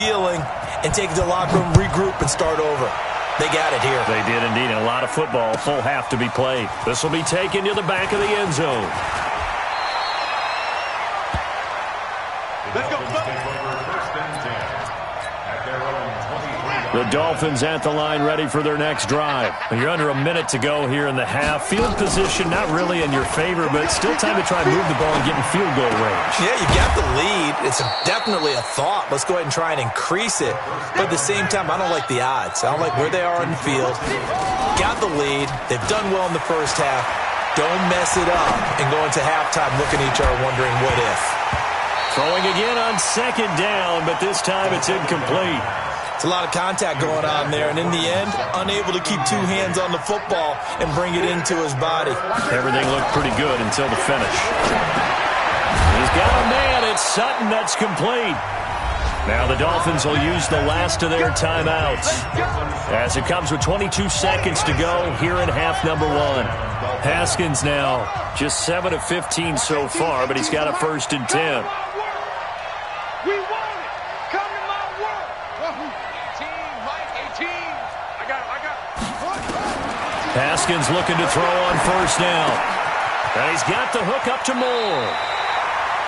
Healing and take it to the locker room, regroup, and start over. They got it here. They did indeed. And a lot of football, full half to be played. This will be taken to the back of the end zone. Let's go. The Dolphins at the line, ready for their next drive. You're under a minute to go here in the half. Field position not really in your favor, but still time to try and move the ball and get in field goal range. Yeah, you got the lead. It's definitely a thought. Let's go ahead and try and increase it. But at the same time, I don't like the odds. I don't like where they are on the field. Got the lead. They've done well in the first half. Don't mess it up and go into halftime looking at each other wondering what if. Throwing again on second down, but this time it's incomplete. It's a lot of contact going on there, and in the end, unable to keep two hands on the football and bring it into his body. Everything looked pretty good until the finish. He's got a man. It's Sutton. That's complete. Now the Dolphins will use the last of their timeouts as it comes with 22 seconds to go here in half number one. Haskins now just 7 of 15 so far, but he's got a 1st and 10. Haskins looking to throw on 1st down. And he's got the hook up to Moore.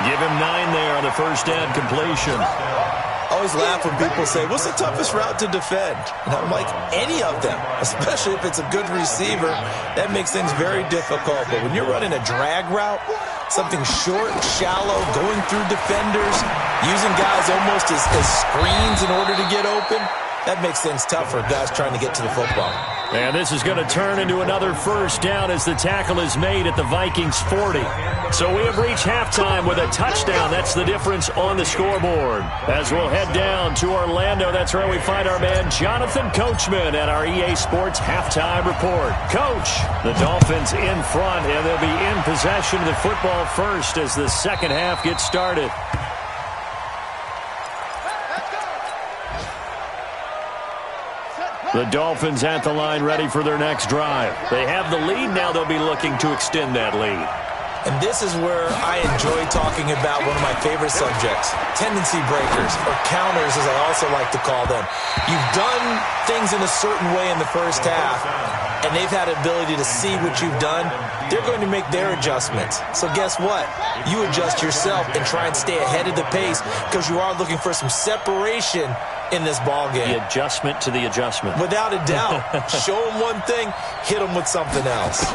Give him 9 there on the 1st down completion. Always laugh when people say, what's the toughest route to defend? And I'm like, any of them, especially if it's a good receiver. That makes things very difficult. But when you're running a drag route, something short, shallow, going through defenders, using guys almost as screens in order to get open, that makes things tough for guys trying to get to the football. And this is going to turn into another 1st down as the tackle is made at the Vikings 40. So we have reached halftime with a touchdown. That's the difference on the scoreboard. As we'll head down to Orlando, that's where we find our man Jonathan Coachman at our EA Sports Halftime Report. Coach, the Dolphins in front, and they'll be in possession of the football first as the second half gets started. The Dolphins at the line ready for their next drive. They have the lead. Now they'll be looking to extend that lead. And this is where I enjoy talking about one of my favorite subjects, tendency breakers, or counters as I also like to call them. You've done things in a certain way in the first half, and they've had the ability to see what you've done. They're going to make their adjustments. So guess what? You adjust yourself and try and stay ahead of the pace because you are looking for some separation in this ball game. The adjustment to the adjustment. Without a doubt. Show them one thing, hit them with something else.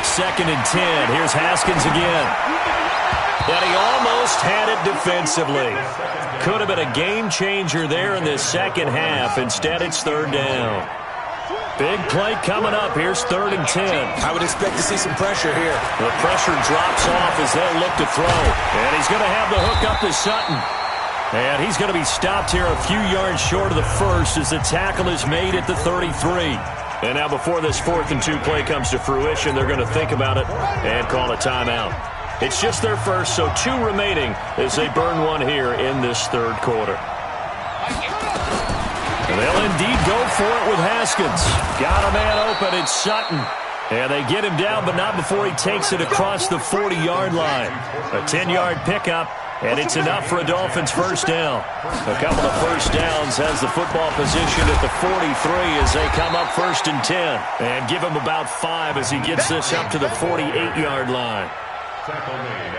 2nd and 10. Here's Haskins again. And he almost had it defensively. Could have been a game changer there in this second half. Instead, it's 3rd down. Big play coming up. Here's 3rd and 10. I would expect to see some pressure here. The pressure drops off as they'll look to throw. And he's going to have the hook up to Sutton. And he's going to be stopped here a few yards short of the first as the tackle is made at the 33. And now before this 4th and 2 play comes to fruition, they're going to think about it and call a timeout. It's just their first, so 2 remaining as they burn one here in this 3rd quarter. And they'll indeed go for it with Haskins. Got a man open. It's Sutton. And they get him down, but not before he takes it across the 40-yard line. A 10-yard pickup. And it's enough for a Dolphins 1st down. A couple of 1st downs has the football positioned at the 43 as they come up 1st and 10. And give him about 5 as he gets this up to the 48-yard line.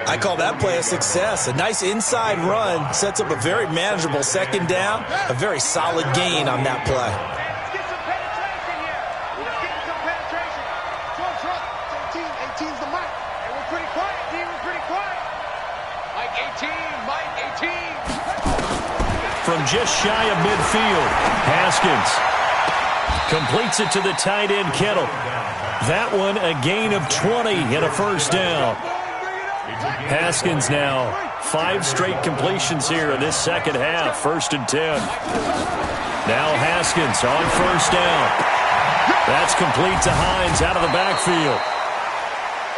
I call that play a success. A nice inside run sets up a very manageable 2nd down. A very solid gain on that play. From just shy of midfield, Haskins completes it to the tight end, Kittle. That one a gain of 20 and a 1st down. Haskins now 5 straight completions here in this second half, 1st and 10. Now Haskins on 1st down. That's complete to Hines out of the backfield.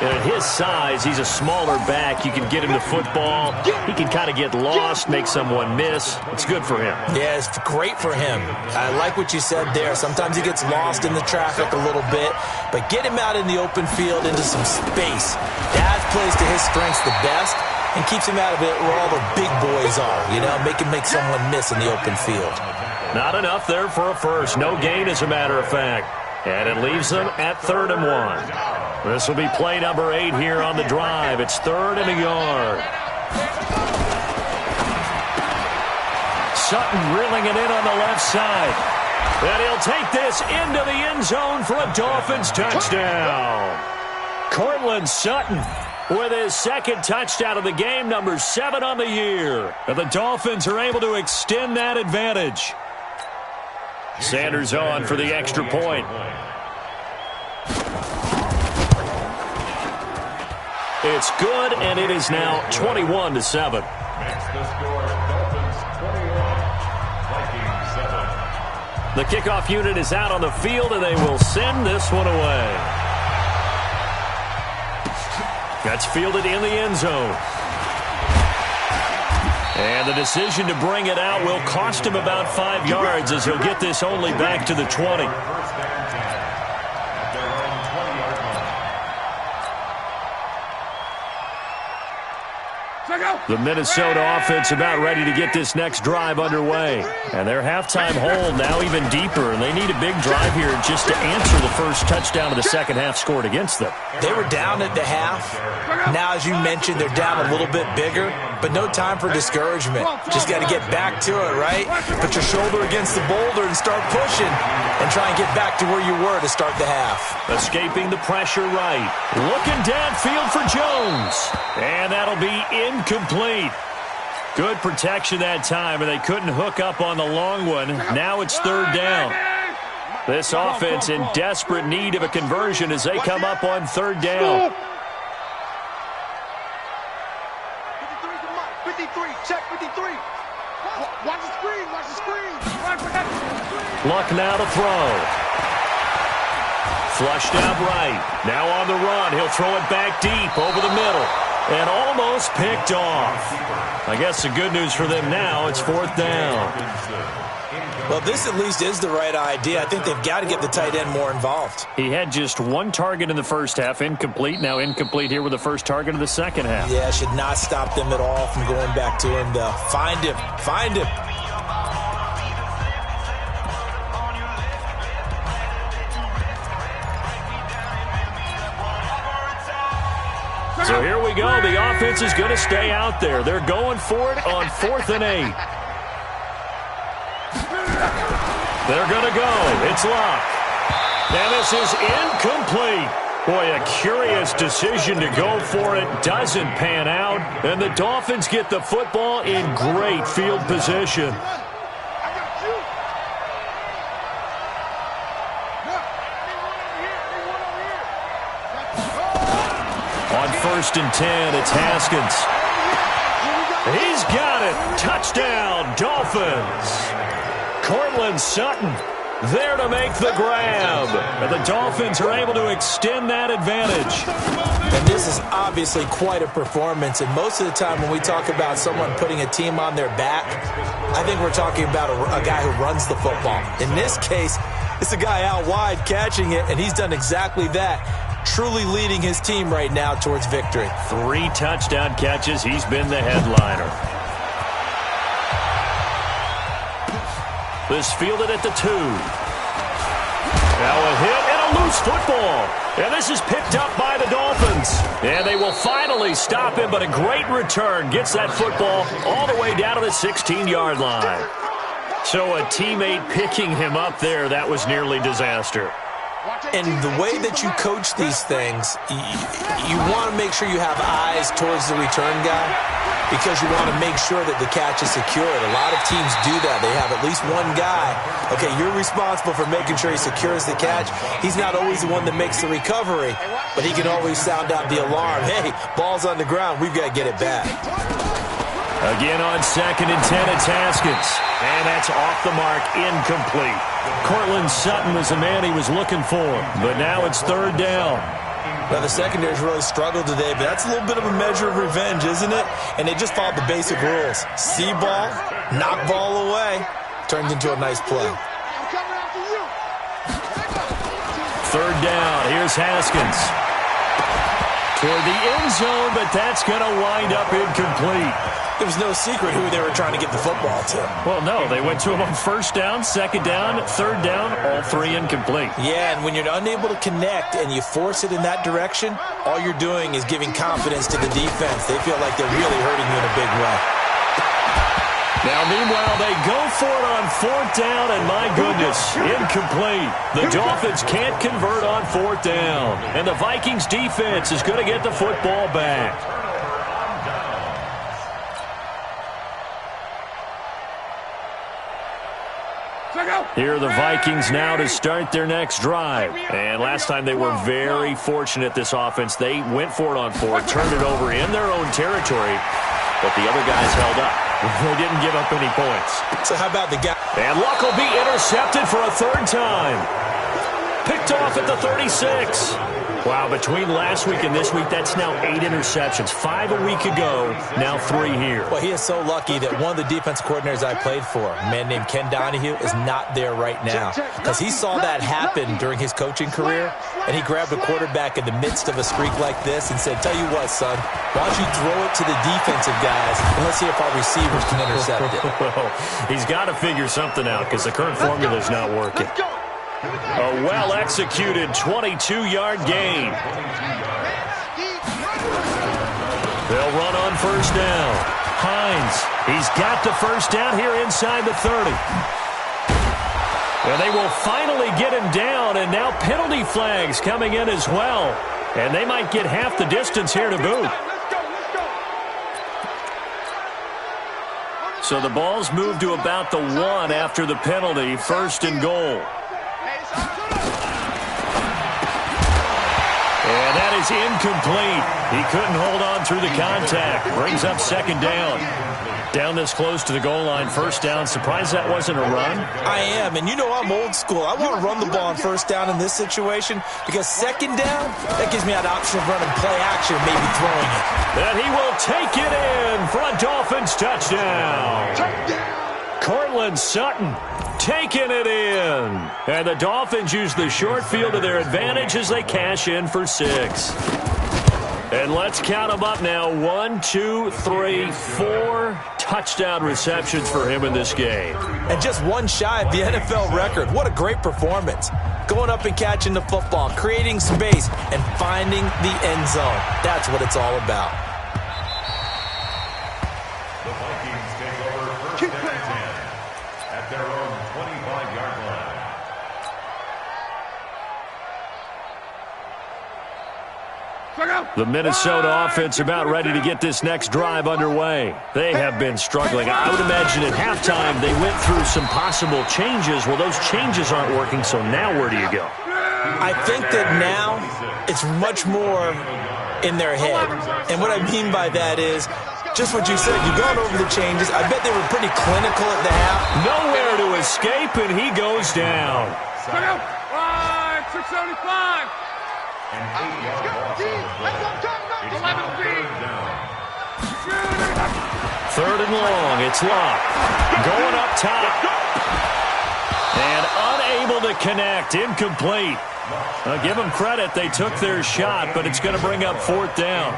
And at his size, he's a smaller back. You can get him the football. He can kind of get lost, make someone miss. It's good for him. Yeah, it's great for him. I like what you said there. Sometimes he gets lost in the traffic a little bit, but get him out in the open field into some space. That plays to his strengths the best. and keeps him out of it where all the big boys are, you know, make someone miss in the open field. Not enough there for a first. No gain, as a matter of fact. And it leaves them at 3rd and 1. This will be play number 8 here on the drive. It's 3rd and a yard. Sutton reeling it in on the left side. And he'll take this into the end zone for a Dolphins touchdown. Cortland Sutton with his 2nd touchdown of the game, number 7 on the year. And the Dolphins are able to extend that advantage. Sanders on for the extra point. It's good, and it is now 21-7. The kickoff unit is out on the field, and they will send this one away. That's fielded in the end zone. And the decision to bring it out will cost him about 5 yards, as he'll get this only back to the 20. The Minnesota offense about ready to get this next drive underway. And their halftime hole now even deeper, and they need a big drive here just to answer the first touchdown of the second half scored against them. They were down at the half. Now, as you mentioned, they're down a little bit bigger, but no time for discouragement. Just got to get back to it, right? Put your shoulder against the boulder and start pushing and try and get back to where you were to start the half. Escaping the pressure right. Looking downfield for Jones. And that'll be incomplete. Good protection that time, and they couldn't hook up on the long one. Now it's 3rd down. This offense in desperate need of a conversion as they come up on 3rd down. 53, check 53. Watch the screen, watch the screen. Luck now to throw. Flushed out right. Now on the run. He'll throw it back deep over the middle. And almost picked off. I guess the good news for them now, it's 4th down. Well, this at least is the right idea. I think they've got to get the tight end more involved. He had just 1 target in the first half, incomplete. Now incomplete here with the first target of the second half. Yeah, should not stop them at all from going back to him, though. Find him. Find him. So here we go. The offense is going to stay out there. They're going for it on 4th and 8. They're going to go. It's Luck. And this is incomplete. Boy, a curious decision to go for it. Doesn't pan out. And the Dolphins get the football in great field position. On 1st and 10, it's Haskins. He's got it. Touchdown, Dolphins. Cortland Sutton there to make the grab. And the Dolphins are able to extend that advantage. And this is obviously quite a performance. And most of the time when we talk about someone putting a team on their back, I think we're talking about a guy who runs the football. In this case, it's a guy out wide catching it, and he's done exactly that. Truly leading his team right now towards victory. 3 touchdown catches. He's been the headliner. This fielded at the 2. Now a hit and a loose football. And this is picked up by the Dolphins. And they will finally stop him, but a great return. Gets that football all the way down to the 16-yard line. So a teammate picking him up there, that was nearly disaster. And the way that you coach these things, you want to make sure you have eyes towards the return guy because you want to make sure that the catch is secured. A lot of teams do that. They have at least one guy. Okay, you're responsible for making sure he secures the catch. He's not always the one that makes the recovery, but he can always sound out the alarm. Hey, ball's on the ground. We've got to get it back. Again on 2nd and 10, it's Haskins. And that's off the mark, incomplete. Cortland Sutton was the man he was looking for, but now it's 3rd down. Now, the secondary's really struggled today, but that's a little bit of a measure of revenge, isn't it? And they just followed the basic rules. See ball, knock ball away. Turned into a nice play. 3rd down, here's Haskins. toward the end zone, but that's going to wind up incomplete. There was no secret who they were trying to get the football to. Well, no, they went to him on first down, second down, third down, all three incomplete. Yeah, and when you're unable to connect and you force it in that direction, all you're doing is giving confidence to the defense. They feel like they're really hurting you in a big way. Now, meanwhile, they go for it on fourth down, and my goodness, incomplete. The Dolphins can't convert on fourth down, and the Vikings defense is going to get the football back. Here are the Vikings now to start their next drive. And last time they were very fortunate, this offense. They went for it on fourth, turned it over in their own territory, but the other guys held up. They didn't give up any points. So how about the guy? And Luck will be intercepted for a third time. Picked off at the 36. Wow, between last week and this week, that's now 8 interceptions. 5 a week ago, now 3 here. Well, he is so lucky that one of the defense coordinators I played for, a man named Ken Donahue, is not there right now. Because he saw that happen during his coaching career, and he grabbed a quarterback in the midst of a streak like this and said, tell you what, son, why don't you throw it to the defensive guys, and let's see if our receivers can intercept it. Well, he's got to figure something out because the current formula is not working. A well-executed 22-yard gain. They'll run on first down. Hines, he's got the first down here inside the 30. And they will finally get him down, and now penalty flags coming in as well. And they might get half the distance here to boot. So the ball's moved to about the 1 after the penalty, first and goal. And that is incomplete. He couldn't hold on through the contact. Brings up second down. Down this close to the goal line, first down. Surprised that wasn't a run? I am, and you know I'm old school. I want to run the ball on first down in this situation because second down, that gives me an option of running play action, maybe throwing it. And he will take it in for a Dolphins touchdown. Cortland Sutton taking it in. And the Dolphins use the short field to their advantage as they cash in for 6. And let's count them up now. 1, 2, 3, 4 touchdown receptions for him in this game. And just one shy of the NFL record. What a great performance. Going up and catching the football, creating space, and finding the end zone. That's what it's all about. The Vikings take over first and 10 at their own 25-yard line. The Minnesota offense about ready to get this next drive underway. They have been struggling. I would imagine at halftime they went through some possible changes. Well, those changes aren't working, so now where do you go? I think that now it's much more in their head. And what I mean by that is just what you said. You've gone over the changes. I bet they were pretty clinical at the half. Nowhere to escape, and he goes down. 675. An 8-yard loss on the play. It's now third down. Third and long. It's Locke. Going up top. And unable to connect. Incomplete. Give them credit. They took their shot, but it's going to bring up fourth down.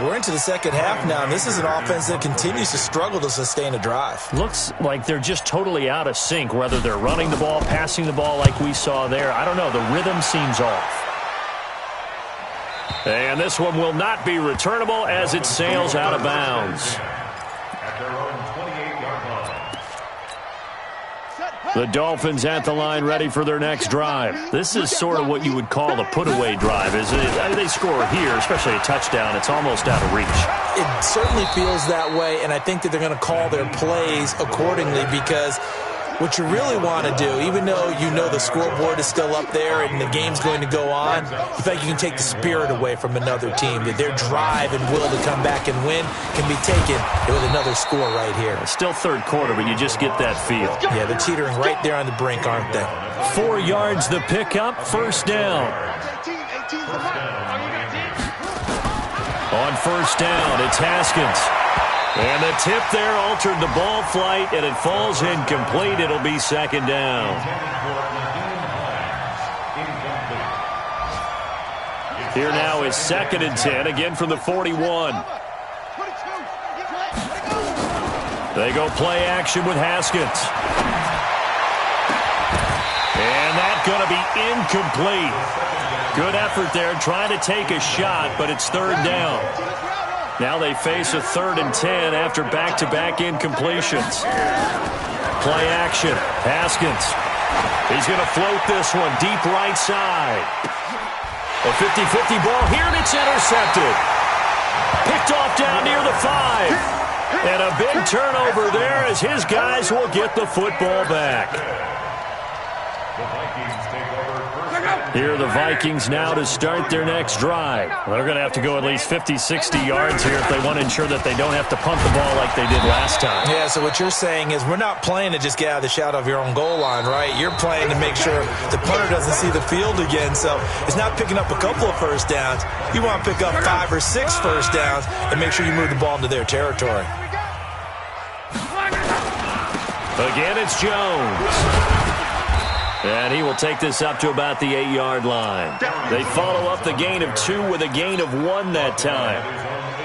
We're into the second half now, and this is an offense that continues to struggle to sustain a drive. Looks like they're just totally out of sync, whether they're running the ball, passing the ball like we saw there. I don't know. The rhythm seems off. And this one will not be returnable as it sails out of bounds. At their own 28-yard line. The Dolphins at the line ready for their next drive. This is sort of what you would call a put-away drive, isn't it? They score here, especially a touchdown. It's almost out of reach. It certainly feels that way, and I think that they're going to call their plays accordingly because what you really want to do, even though you know the scoreboard is still up there and the game's going to go on, you feel like you can take the spirit away from another team, that their drive and will to come back and win can be taken with another score right here. It's still third quarter, but you just get that feel. Yeah, they're teetering right there on the brink, aren't they? 4 yards the pickup, first down. On first down, it's Haskins. And the tip there altered the ball flight, and it falls incomplete. It'll be second down. Here now is 2nd and 10, again from the 41. They go play action with Haskins. And that's going to be incomplete. Good effort there, trying to take a shot, but it's 3rd down. Now they face a 3rd and 10 after back-to-back incompletions. Play action, Haskins. He's going to float this one deep right side. A 50-50 ball here, and it's intercepted. Picked off down near the 5. And a big turnover there as his guys will get the football back. Here are the Vikings now to start their next drive. They're going to have to go at least 50, 60 yards here if they want to ensure that they don't have to punt the ball like they did last time. Yeah, so what you're saying is we're not playing to just get out of the shadow of your own goal line, right? You're playing to make sure the punter doesn't see the field again. So it's not picking up a couple of first downs. You want to pick up 5 or 6 first downs and make sure you move the ball into their territory. Again, it's Jones. And he will take this up to about the 8-yard line. They follow up the gain of 2 with a gain of 1 that time.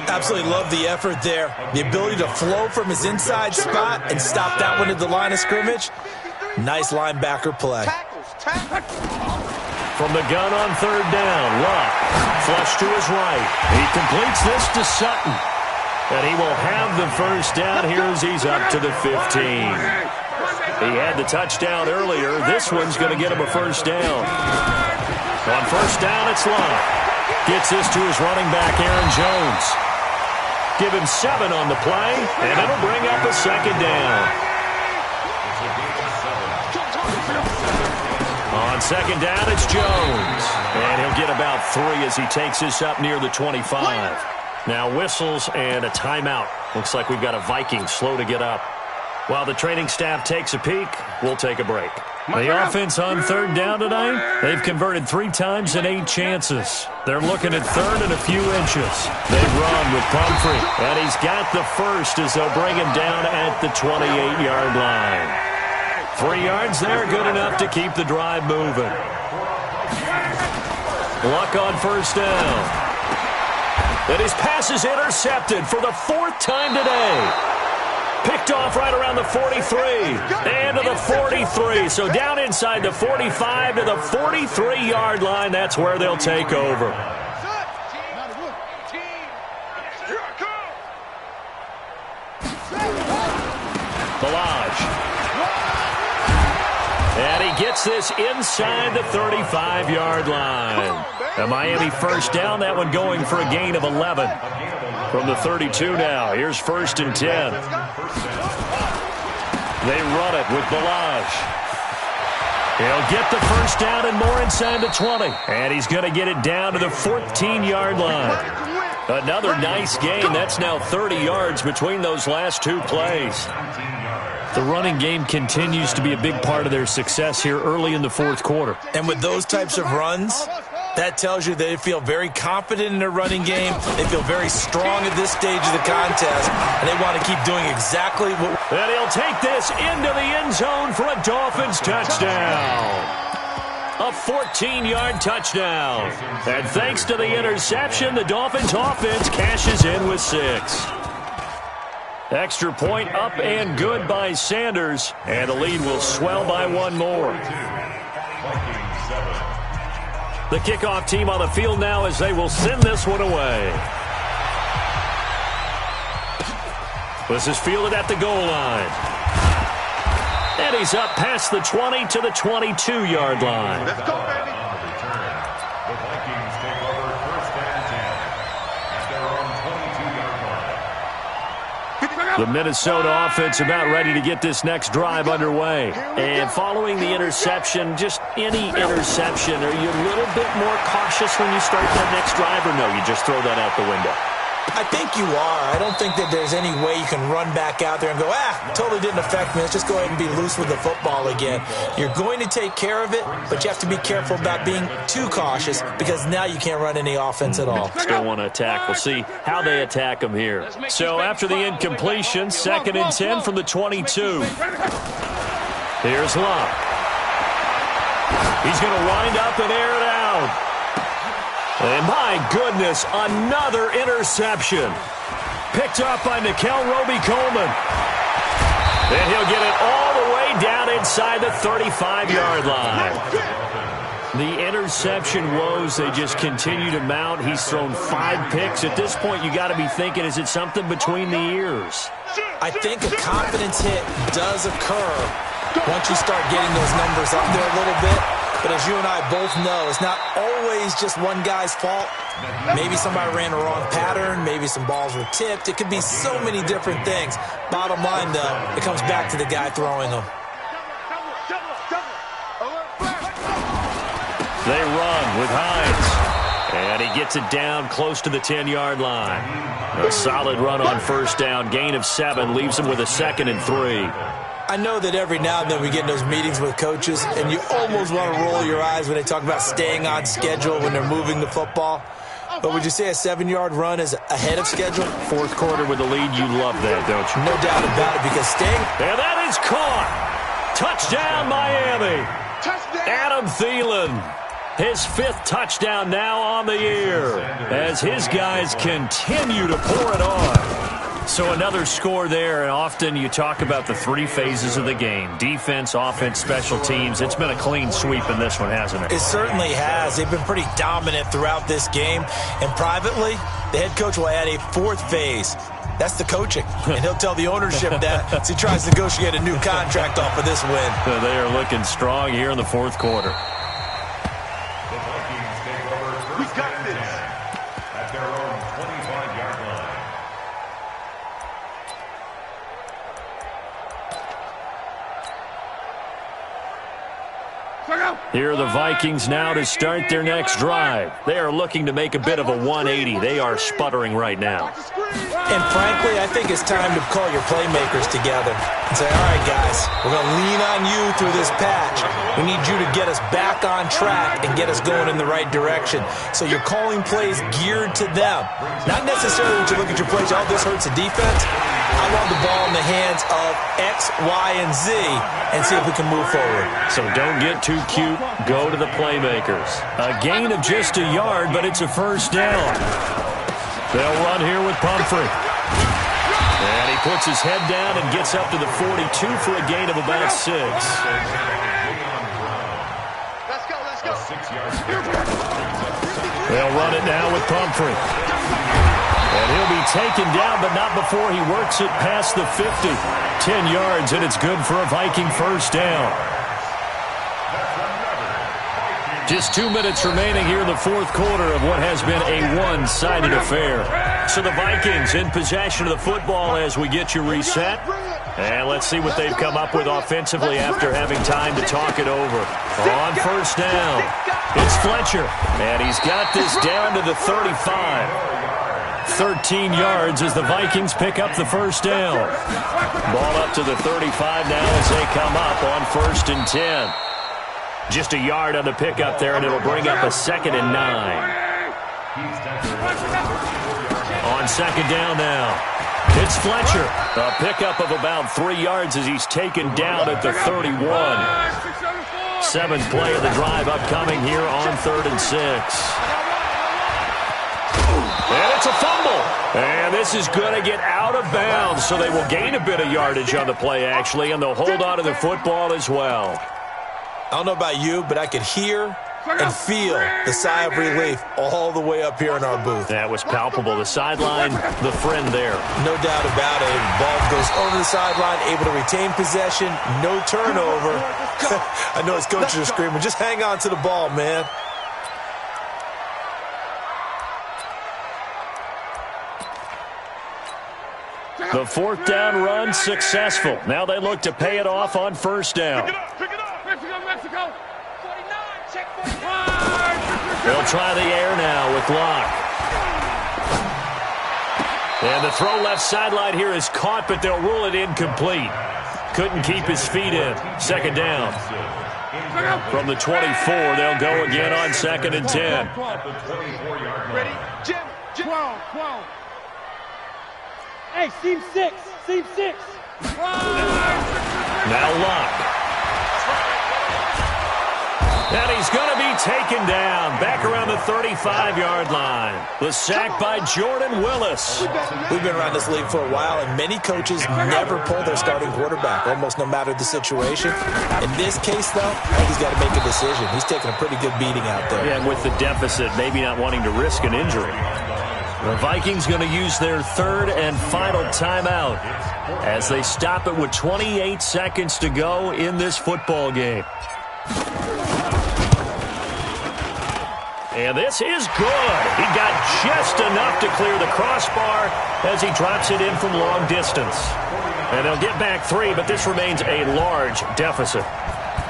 Absolutely love the effort there. The ability to flow from his inside spot and stop that one at the line of scrimmage. Nice linebacker play. From the gun on 3rd down, Luck. Flush to his right. He completes this to Sutton. And he will have the first down here as he's up to the 15. He had the touchdown earlier. This one's going to get him a first down. On 1st down, it's Luck. Gets this to his running back, Aaron Jones. Give him 7 on the play, and it'll bring up a 2nd down. On 2nd down, it's Jones. And he'll get about 3 as he takes this up near the 25. Now whistles and a timeout. Looks like we've got a Viking slow to get up. While the training staff takes a peek, we'll take a break. The offense on 3rd down tonight, they've converted 3 times in 8 chances. They're looking at 3rd and a few inches. They run with Pumphrey, and he's got the first as they'll bring him down at the 28-yard line. 3 yards there, good enough to keep the drive moving. Luck on 1st down. And his pass is intercepted for the 4th time today. Picked off right around the 43 and to the 43. So down inside the 45 to the 43-yard line. That's where they'll take over. Balaj. And he gets this inside the 35-yard line. A Miami first down, that one going for a gain of 11. From the 32 now, here's 1st and 10. They run it with Balaj. He'll get the first down and more inside the 20. And he's going to get it down to the 14-yard line. Another nice gain. That's now 30 yards between those last 2 plays. The running game continues to be a big part of their success here early in the 4th quarter. And with those types of runs, that tells you they feel very confident in their running game. They feel very strong at this stage of the contest, and they want to keep doing exactly what... And he'll take this into the end zone for a Dolphins touchdown. A 14-yard touchdown. And thanks to the interception, the Dolphins offense cashes in with 6. Extra point up and good by Sanders, and the lead will swell by 1 more. The kickoff team on the field now as they will send this one away. This is fielded at the goal line. And he's up past the 20 to the 22-yard line. Let's go, baby. The Vikings take over 1st and 10 at their own 22-yard line. The Minnesota offense about ready to get this next drive underway. And following the interception, just any interception, are you a little bit more cautious when you start that next drive, or no, you just throw that out the window? I think you are. I don't think that there's any way you can run back out there and go, totally didn't affect me. Let's just go ahead and be loose with the football again. You're going to take care of it, but you have to be careful about being too cautious because now you can't run any offense at all. Still want to attack. We'll see how they attack them here. So after the incompletion, 2nd and 10 from the 22. Here's Luck. He's going to wind up and air it out. And my goodness, another interception. Picked up by Nickel Roby-Coleman. And he'll get it all the way down inside the 35-yard line. The interception woes, they just continue to mount. He's thrown 5 picks. At this point, you got to be thinking, is it something between the ears? I think a confidence hit does occur once you start getting those numbers up there a little bit. But as you and I both know, it's not always just one guy's fault. Maybe somebody ran a wrong pattern. Maybe some balls were tipped. It could be so many different things. Bottom line, though, it comes back to the guy throwing them. They run with Hines. And he gets it down close to the 10-yard line. A solid run on first down. Gain of 7 leaves him with a 2nd and 3. I know that every now and then we get in those meetings with coaches, and you almost want to roll your eyes when they talk about staying on schedule when they're moving the football. But would you say a 7-yard run is ahead of schedule? Fourth quarter with the lead, you love that, don't you? No doubt about it, because staying... And that is caught. Touchdown, Miami. Touchdown. Adam Thielen. His 5th touchdown now on the year as his guys continue to pour it on. So another score there, and often you talk about the 3 phases of the game. Defense, offense, special teams. It's been a clean sweep in this one, hasn't it? It certainly has. They've been pretty dominant throughout this game. And privately, the head coach will add a 4th phase. That's the coaching. And he'll tell the ownership that as he tries to negotiate a new contract off of this win. They are looking strong here in the 4th quarter. The Vikings take over first and 10 at their own 25-yard line. Here are the Vikings now to start their next drive. They are looking to make a bit of a 180. They are sputtering right now. And frankly, I think it's time to call your playmakers together and say, all right, guys, we're going to lean on you through this patch. We need you to get us back on track and get us going in the right direction. So you're calling plays geared to them. Not necessarily when you look at your plays, oh, this hurts the defense. I want the ball in the hands of X, Y, and Z and see if we can move forward. So don't get too cute. Go to the playmakers. A gain of just a yard, but it's a first down. They'll run here with Pumphrey. And he puts his head down and gets up to the 42 for a gain of about 6. Let's go. They'll run it now with Pumphrey. And he'll be taken down, but not before he works it past the 50. 10 yards, and it's good for a Viking first down. Just 2 minutes remaining here in the 4th quarter of what has been a one-sided affair. So the Vikings in possession of the football as we get you reset. And let's see what they've come up with offensively after having time to talk it over. On first down, it's Fletcher. And he's got this down to the 35. 13 yards as the Vikings pick up the first down. Ball up to the 35 now as they come up on 1st and 10. Just a yard on the pickup there, and it'll bring up a 2nd and 9. On 2nd down now, it's Fletcher. A pickup of about 3 yards as he's taken down at the 31. 7th play of the drive upcoming here on 3rd and 6. And it's a fumble. And this is going to get out of bounds, so they will gain a bit of yardage on the play, actually, and they'll hold on to the football as well. I don't know about you, but I could hear and feel the sigh of relief all the way up here in our booth. That was palpable. The sideline, the friend there. No doubt about it. Ball goes over the sideline, able to retain possession, no turnover. I know his coaches are screaming, just hang on to the ball, man. The 4th down run successful. Now they look to pay it off on first down. Pick it up. Mexico. 49, check 49. They'll try the air now with Locke. And the throw left sideline here is caught, but they'll rule it incomplete. Couldn't keep his feet in. 2nd down. From the 24, they'll go again on 2nd and 10. Ready? Jim. 12. Hey, seam 6. Now Locke. And he's going to be taken down. Back around the the 35-yard line. The sack by Jordan Willis. We've been around this league for a while, and many coaches never pull their starting quarterback, almost no matter the situation. In this case, though, I think he's got to make a decision. He's taking a pretty good beating out there. Yeah, and with the deficit, maybe not wanting to risk an injury. The Vikings going to use their third and final timeout as they stop it with 28 seconds to go in this football game. And this is good. He got just enough to clear the crossbar as he drops it in from long distance. And they'll get back 3, but this remains a large deficit.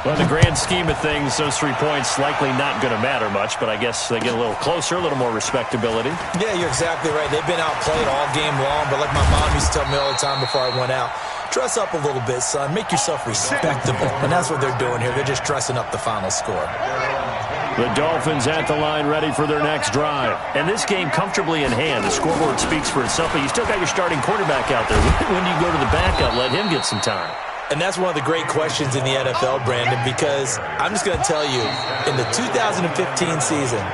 Well, in the grand scheme of things, those 3 points likely not going to matter much, but I guess they get a little closer, a little more respectability. Yeah, you're exactly right. They've been outplayed all game long, but like my mom used to tell me all the time before I went out, dress up a little bit, son. Make yourself respectable. And that's what they're doing here. They're just dressing up the final score. The Dolphins at the line ready for their next drive. And this game comfortably in hand. The scoreboard speaks for itself, but you still got your starting quarterback out there. When do you go to the backup? Let him get some time. And that's one of the great questions in the NFL, Brandon, because I'm just going to tell you, in the 2015 season,